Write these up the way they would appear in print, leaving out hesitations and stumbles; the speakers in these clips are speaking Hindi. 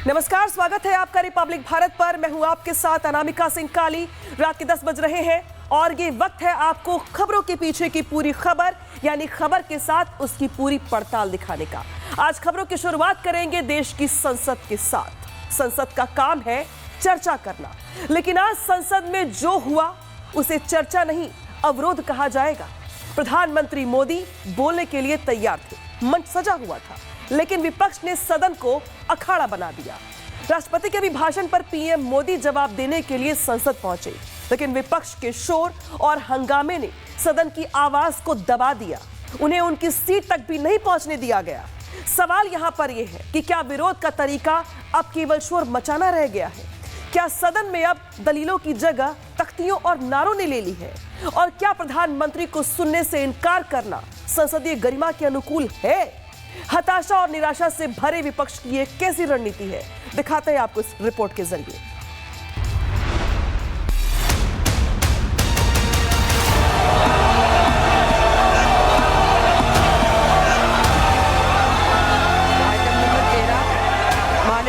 नमस्कार, स्वागत है आपका रिपब्लिक भारत पर। मैं हूं आपके साथ अनामिका सिंह काली। रात के 10 बज रहे हैं और ये वक्त है आपको खबरों के पीछे की पूरी खबर, यानी खबर के साथ उसकी पूरी पड़ताल दिखाने का। आज खबरों की शुरुआत करेंगे देश की संसद के साथ। संसद का काम है चर्चा करना, लेकिन आज संसद में जो हुआ उसे चर्चा नहीं, अवरोध कहा जाएगा। प्रधानमंत्री मोदी बोलने के लिए तैयार थे, मंच सजा हुआ था, लेकिन विपक्ष ने सदन को अखाड़ा बना दिया। राष्ट्रपति के अभिभाषण पर पीएम मोदी जवाब देने के लिए संसद पहुंचे, लेकिन विपक्ष के शोर और हंगामे ने सदन की आवाज को दबा दिया। उन्हें उनकी सीट तक भी नहीं पहुंचने दिया गया। सवाल यहां पर यह है कि क्या विरोध का तरीका अब केवल शोर मचाना रह गया है? क्या सदन में अब दलीलों की जगह तख्तियों और नारों ने ले ली है? और क्या प्रधानमंत्री को सुनने से इनकार करना संसदीय गरिमा के अनुकूल है? हताशा और निराशा से भरे विपक्ष की एक कैसी रणनीति है, दिखाते हैं आपको इस रिपोर्ट के जरिए।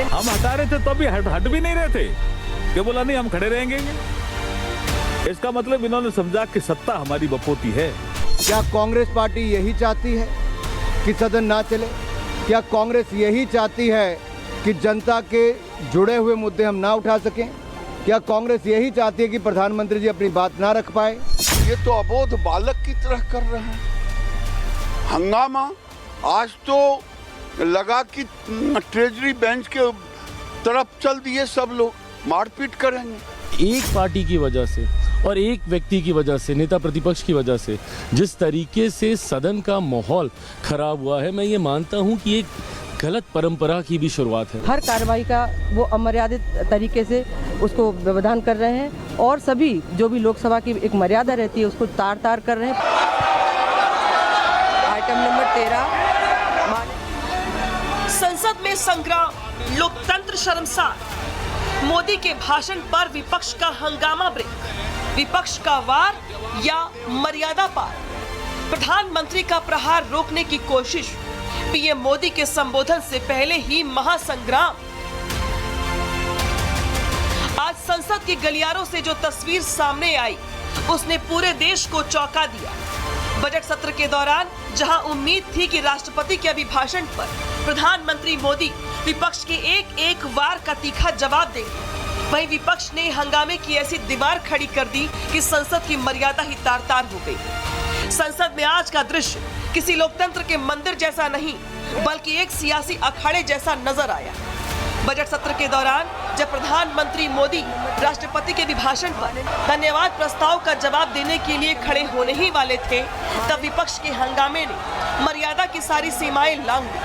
हम हटा रहे थे तो अभी हट भी नहीं रहे थे कि बोला नहीं हम खड़े रहेंगे। इसका मतलब इन्होंने समझा कि सत्ता हमारी बपोती है। क्या कांग्रेस पार्टी यही चाहती है कि सदन ना चले? क्या कांग्रेस यही चाहती है कि जनता के जुड़े हुए मुद्दे हम ना उठा सकें? क्या कांग्रेस यही चाहती है कि प्रधानमंत्री जी अपनी बात ना रख पाए? ये तो अबोध बालक की तरह कर रहे हैं हंगामा। आज तो लगा कि ट्रेजरी बेंच के तरफ चल दिए, सब लोग मारपीट करेंगे। एक पार्टी की वजह से और एक व्यक्ति की वजह से, नेता प्रतिपक्ष की वजह से जिस तरीके से सदन का माहौल खराब हुआ है, मैं ये मानता हूं कि एक गलत परंपरा की भी शुरुआत है। हर कार्रवाई का वो अमर्यादित तरीके से उसको व्यवधान कर रहे हैं और सभी जो भी लोकसभा की एक मर्यादा रहती है उसको तार तार कर रहे हैं। आइटम नंबर 13, संसद में संग्राम, लोकतंत्र शर्मसार। मोदी के भाषण पर विपक्ष का हंगामा ब्रेक। विपक्ष का वार या मर्यादा पार? प्रधानमंत्री का प्रहार रोकने की कोशिश। पीएम मोदी के संबोधन से पहले ही महासंग्राम। आज संसद के गलियारों से जो तस्वीर सामने आई उसने पूरे देश को चौंका दिया। बजट सत्र के दौरान जहां उम्मीद थी कि राष्ट्रपति के अभिभाषण पर प्रधानमंत्री मोदी विपक्ष के एक एक वार का तीखा जवाब देंगे, वहीं विपक्ष ने हंगामे की ऐसी दीवार खड़ी कर दी कि संसद की मर्यादा ही तार तार हो गई। संसद में आज का दृश्य किसी लोकतंत्र के मंदिर जैसा नहीं, बल्कि एक सियासी अखाड़े जैसा नजर आया। बजट सत्र के दौरान जब प्रधानमंत्री मोदी राष्ट्रपति के अभिभाषण पर धन्यवाद प्रस्ताव का जवाब देने के लिए खड़े होने ही वाले थे, तब विपक्ष के हंगामे ने मर्यादा की सारी सीमाएं लांघ दी।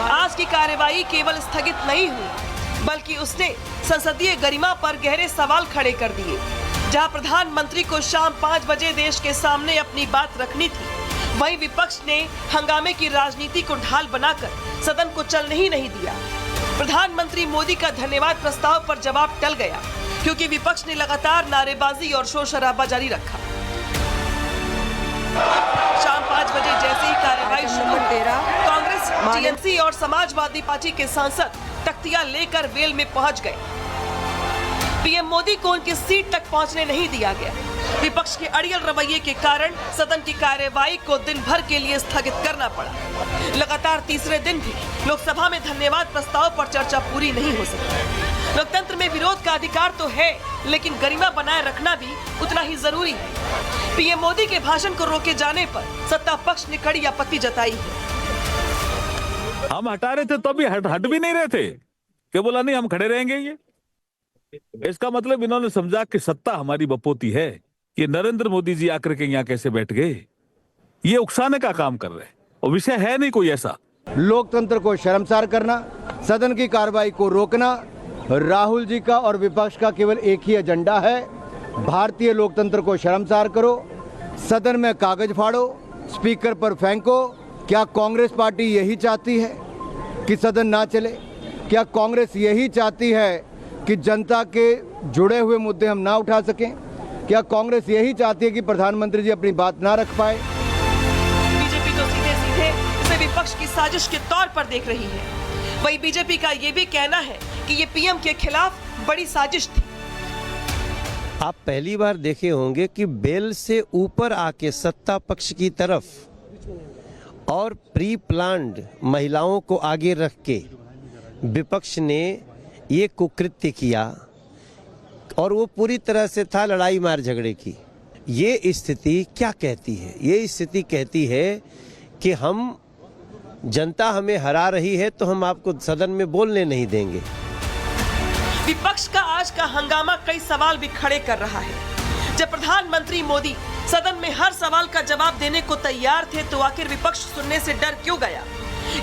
आज की कार्यवाही केवल स्थगित नहीं हुई, बल्कि उसने संसदीय गरिमा पर गहरे सवाल खड़े कर दिए। जहां प्रधानमंत्री को शाम 5 बजे देश के सामने अपनी बात रखनी थी, वहीं विपक्ष ने हंगामे की राजनीति को ढाल बनाकर सदन को चलने ही नहीं दिया। प्रधानमंत्री मोदी का धन्यवाद प्रस्ताव पर जवाब टल गया, क्योंकि विपक्ष ने लगातार नारेबाजी और शोर शराबा जारी रखा। शाम 5 बजे जैसे ही कार्यवाही शुरू हुई, कांग्रेस, टीएमसी और समाजवादी पार्टी के सांसद तख्तियां लेकर वेल में पहुंच गए। पीएम मोदी को उनकी सीट तक पहुंचने नहीं दिया गया। विपक्ष के अड़ियल रवैये के कारण सदन की कार्यवाही को दिन भर के लिए स्थगित करना पड़ा। लगातार तीसरे दिन भी लोकसभा में धन्यवाद प्रस्ताव पर चर्चा पूरी नहीं हो सकी। लोकतंत्र में विरोध का अधिकार तो है, लेकिन गरिमा बनाए रखना भी उतना ही जरूरी है। पीएम मोदी के भाषण को रोके जाने पर सत्ता पक्ष ने कड़ी आपत्ति जताई है। हम हटा रहे थे तो अभी हट भी नहीं रहे थे कि बोला नहीं हम खड़े रहेंगे। इसका मतलब इन्होंने समझा कि सत्ता हमारी बपोती है। ये नरेंद्र मोदी जी आकर के यहाँ कैसे बैठ गए, ये उकसाने का काम कर रहे हैं और विषय है नहीं कोई ऐसा। लोकतंत्र को शर्मसार करना, सदन की कार्रवाई को रोकना राहुल जी का और विपक्ष का केवल एक ही एजेंडा है। भारतीय लोकतंत्र को शर्मसार करो, सदन में कागज फाड़ो, स्पीकर पर फेंको। क्या कांग्रेस पार्टी यही चाहती है कि सदन ना चले? क्या कांग्रेस यही चाहती है कि जनता के जुड़े हुए मुद्दे हम ना उठा सकें? क्या कांग्रेस यही चाहती है कि प्रधानमंत्री जी अपनी बात ना रख पाए? बीजेपी तो सीधे सीधे इसे विपक्ष की साजिश के तौर पर देख रही है। वहीं बीजेपी का ये भी कहना है कि ये पीएम के खिलाफ बड़ी साजिश थी। आप पहली बार देखे होंगे कि बेल से ऊपर आके सत्ता पक्ष की तरफ और प्री प्लान्ड महिलाओं को आगे रख के विपक्ष ने ये कुकृत्य किया और वो पूरी तरह से था लड़ाई मार झगड़े की। ये स्थिति क्या कहती है? ये स्थिति कहती है कि हम जनता हमें हरा रही है तो हम आपको सदन में बोलने नहीं देंगे। विपक्ष का आज का हंगामा कई सवाल भी खड़े कर रहा है। जब प्रधानमंत्री मोदी सदन में हर सवाल का जवाब देने को तैयार थे तो आखिर विपक्ष सुनने से डर क्यों गया?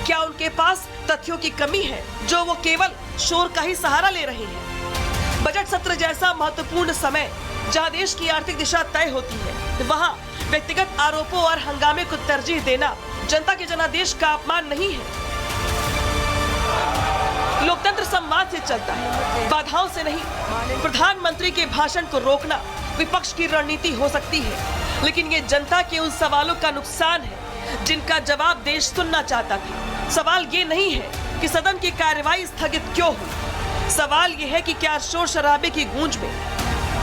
क्या उनके पास तथ्यों की कमी है जो वो केवल शोर का ही सहारा ले रहे हैं? बजट सत्र जैसा महत्वपूर्ण समय जहां देश की आर्थिक दिशा तय होती है, वहां व्यक्तिगत आरोपों और हंगामे को तरजीह देना जनता के जनादेश का अपमान नहीं है। लोकतंत्र संवाद से चलता है, बाधाओं से नहीं। प्रधानमंत्री के भाषण को रोकना विपक्ष की रणनीति हो सकती है, लेकिन ये जनता के उन सवालों का नुकसान है जिनका जवाब देश सुनना चाहता था। सवाल ये नहीं है कि सदन की कार्यवाही स्थगित क्यों हुई। सवाल ये है कि क्या शोर शराबे की गूंज में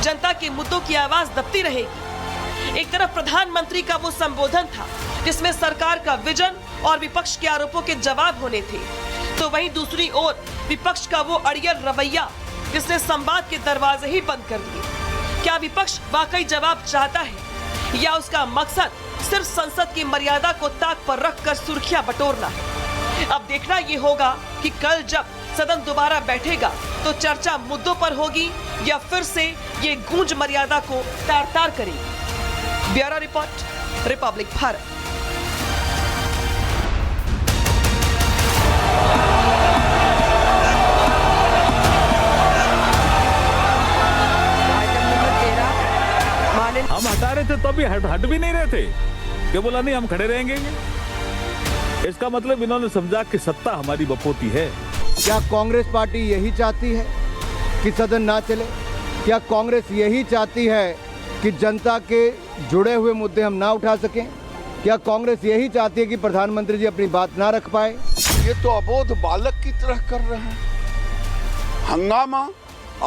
जनता के मुद्दों की आवाज दबती रहेगी? एक तरफ प्रधानमंत्री का वो संबोधन था जिसमें सरकार का विजन और विपक्ष के आरोपों के जवाब होने थे, तो वहीं दूसरी ओर विपक्ष का वो अड़ियल रवैया जिसने संवाद के दरवाजे ही बंद कर दिए। क्या विपक्ष वाकई जवाब चाहता है या उसका मकसद सिर्फ संसद की मर्यादा को ताक पर रखकर सुर्खियां बटोरना है? अब देखना ये होगा कि कल जब सदन दोबारा बैठेगा तो चर्चा मुद्दों पर होगी या फिर से ये गूंज मर्यादा को तार-तार करेगी। Bureau report, Republic Bharat. हम हटा रहे थे तो अभी हट भी नहीं रहे थे कि बोला नहीं हम खड़े रहेंगे। इसका मतलब इन्होंने समझा कि सत्ता हमारी बपोती है। क्या कांग्रेस पार्टी यही चाहती है कि सदन ना चले? क्या कांग्रेस यही चाहती है कि जनता के जुड़े हुए मुद्दे हम ना उठा सकें? क्या कांग्रेस यही चाहती है कि प्रधानमंत्री जी अपनी बात ना रख पाए? ये तो अबोध बालक की तरह कर रहे हैं हंगामा।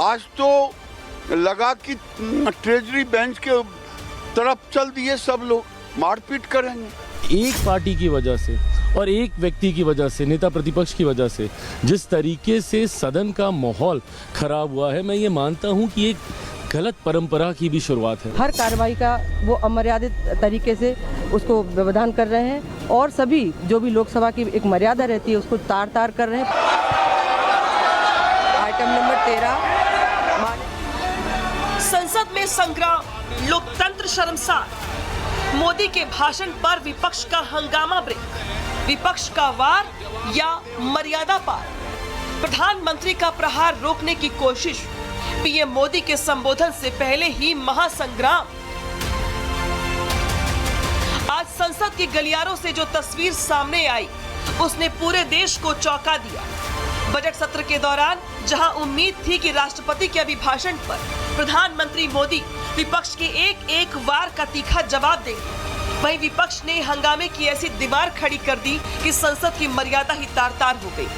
आज तो लगा कि ट्रेजरी बेंच के तरफ चल दिए, सब लोग मारपीट करेंगे। एक पार्टी की वजह से और एक व्यक्ति की वजह से, नेता प्रतिपक्ष की वजह से जिस तरीके से सदन का माहौल खराब हुआ है, मैं ये मानता हूं कि एक गलत परंपरा की भी शुरुआत है। हर कार्रवाई का वो अमर्यादित तरीके से उसको व्यवधान कर रहे हैं और सभी जो भी लोकसभा की एक मर्यादा रहती है उसको तार-तार कर रहे हैं। आइटम नंबर 13, संसद में संग्राम, लोकतंत्र शर्मसार। मोदी के भाषण पर विपक्ष का हंगामा ब्रेक। विपक्ष का वार या मर्यादा पार? प्रधानमंत्री का प्रहार रोकने की कोशिश, पीएम मोदी के संबोधन से पहले ही महासंग्राम। आज संसद के गलियारों से जो तस्वीर सामने आई उसने पूरे देश को चौंका दिया। बजट सत्र के दौरान जहां उम्मीद थी कि राष्ट्रपति के अभिभाषण पर प्रधानमंत्री मोदी विपक्ष के एक वार का तीखा जवाब देंगे, वहीं विपक्ष ने हंगामे की ऐसी दीवार खड़ी कर दी कि संसद की मर्यादा ही तार-तार हो गई।